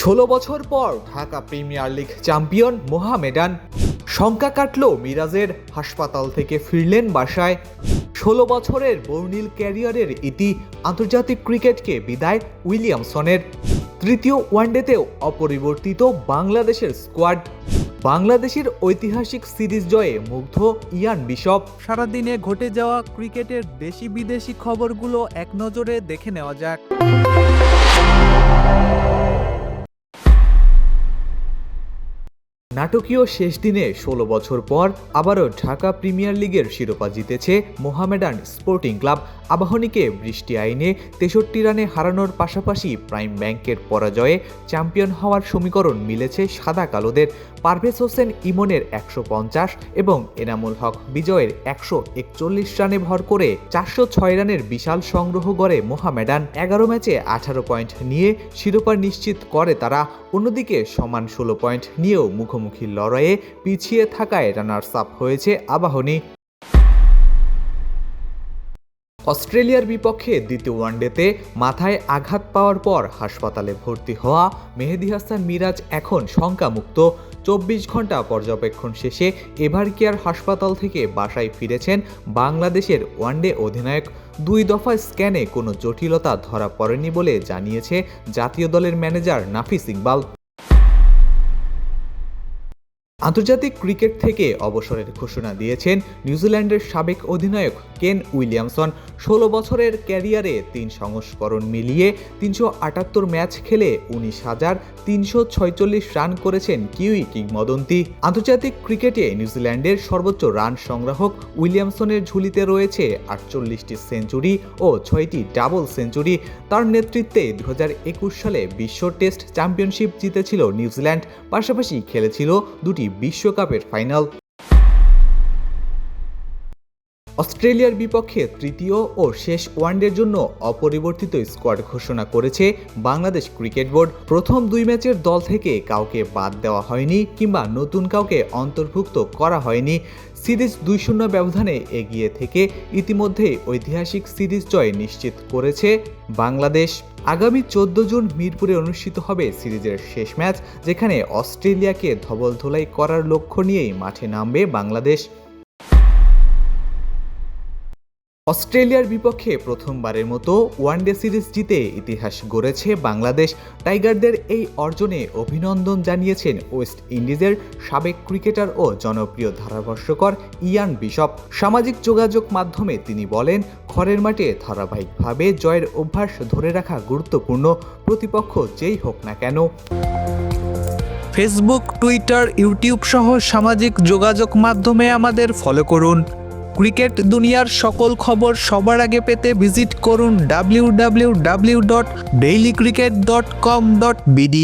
16 বছর পর Dhaka premier league champion Mohammedan. শঙ্কা কাটল মিরাজের, হাসপাতাল থেকে ফিরলেন বাসায়। 16 বছরের বর্ণিল ক্যারিয়ারের ইতি, আন্তর্জাতিক ক্রিকেটকে বিদায় উইলিয়ামসনের। তৃতীয় ওয়ানডেতেও অপরিবর্তিত বাংলাদেশের স্কোয়াড। বাংলাদেশের ঐতিহাসিক সিরিজ জয়ে মুগ্ধ ইয়ান বিশপ। সারাদিনে ঘটে যাওয়া ক্রিকেটের দেশি বিদেশি খবরগুলো এক নজরে দেখে নেওয়া যাক। নাটকীয় শেষ দিনে 16 বছর পর আবারও ঢাকা প্রিমিয়ার লিগের শিরোপা জিতেছে মোহামেডান স্পোর্টিং ক্লাব। আবাহনীকে বৃষ্টি আইনে 63 রানে হারানোর পাশাপাশি প্রাইম ব্যাংকের পরাজয়ে চ্যাম্পিয়ন হওয়ার সমীকরণ মিলেছে সাদা কালোদের। পারভেজ হোসেন ইমনের 150 এবং এনামুল হক বিজয়ের 141 রানে ভর করে 406 রানের বিশাল সংগ্রহ গড়ে মোহামেডান। 11 ম্যাচে 18 পয়েন্ট নিয়ে শিরোপা নিশ্চিত করে তারা। অন্যদিকে সমান 16 পয়েন্ট নিয়েও মুখোমুখি লড়াইয়ে পিছিয়ে থাকায় রানার্স আপ হয়েছে আবাহনী। অস্ট্রেলিয়ার বিপক্ষে দ্বিতীয় ওয়ানডেতে মাথায় আঘাত পাওয়ার পর হাসপাতালে ভর্তি হওয়া মেহেদী হাসান মিরাজ এখন শঙ্কামুক্ত। 24 ঘন্টা পর্যবেক্ষণ শেষে এভারকেয়ার হাসপাতাল থেকে বাসায় ফিরেছেন বাংলাদেশের ওয়ানডে অধিনায়ক। 2 দফা স্ক্যানে কোনো জটিলতা ধরা পড়েনি বলে জানিয়েছে জাতীয় দলের ম্যানেজার নাফিস ইকবাল। আন্তর্জাতিক ক্রিকেট থেকে অবসরের ঘোষণা দিয়েছেন নিউজিল্যান্ডের সাবেক অধিনায়ক কেন উইলিয়ামসন। 16 বছরের ক্যারিয়ারে 3 সংস্করণ মিলিয়ে 378 ম্যাচ খেলে 19,346 রান করেছেন কিউই কিংবদন্তি। আন্তর্জাতিক ক্রিকেটে নিউজিল্যান্ডের সর্বোচ্চ রান সংগ্রাহক উইলিয়ামসনের ঝুলিতে রয়েছে 48টি সেঞ্চুরি ও 6টি ডাবল সেঞ্চুরি। তার নেতৃত্বে 2021 সালে বিশ্ব টেস্ট চ্যাম্পিয়নশিপ জিতেছিল নিউজিল্যান্ড, পাশাপাশি খেলেছিল 2টি বিশ্বকাপের ফাইনাল। অস্ট্রেলিয়ার বিপক্ষে তৃতীয় ও শেষ ওয়ানডের জন্য অপরিবর্তিত স্কোয়াড ঘোষণা করেছে বাংলাদেশ ক্রিকেট বোর্ড। প্রথম 2 ম্যাচের দল থেকে কাউকে বাদ দেওয়া হয়নি কিংবা নতুন কাউকে অন্তর্ভুক্ত করা হয়নি। সিরিজ 2-0 ব্যবধানে এগিয়ে থেকে ইতিমধ্যেই ঐতিহাসিক সিরিজ জয় নিশ্চিত করেছে বাংলাদেশ। আগামী 14 জুন মিরপুরে অনুষ্ঠিত হবে সিরিজের শেষ ম্যাচ, যেখানে অস্ট্রেলিয়াকে ধবলধোলাই করার লক্ষ্য নিয়েই মাঠে নামবে বাংলাদেশ। অস্ট্রেলিয়ার বিপক্ষে প্রথমবারের মতো ওয়ানডে সিরিজ জিতে ইতিহাস গড়েছে বাংলাদেশ। টাইগারদের এই অর্জনে অভিনন্দন জানিয়েছেন ওয়েস্ট ইন্ডিজের সাবেক ক্রিকেটার ও জনপ্রিয় ধারাভাষ্যকার ইয়ান বিশপ। সামাজিক যোগাযোগ মাধ্যমে তিনি বলেন, ঘরের মাঠে ধারাবাহিকভাবে জয়ের অভ্যাস ধরে রাখা গুরুত্বপূর্ণ, প্রতিপক্ষ যেই হোক না কেন। ফেসবুক, টুইটার, ইউটিউব সহ সামাজিক যোগাযোগ মাধ্যমে আমাদের ফলো করুন। ক্রিকেট দুনিয়ার সকল খবর সবার আগে পেতে ভিজিট করুন www.dailycricket.com.bd।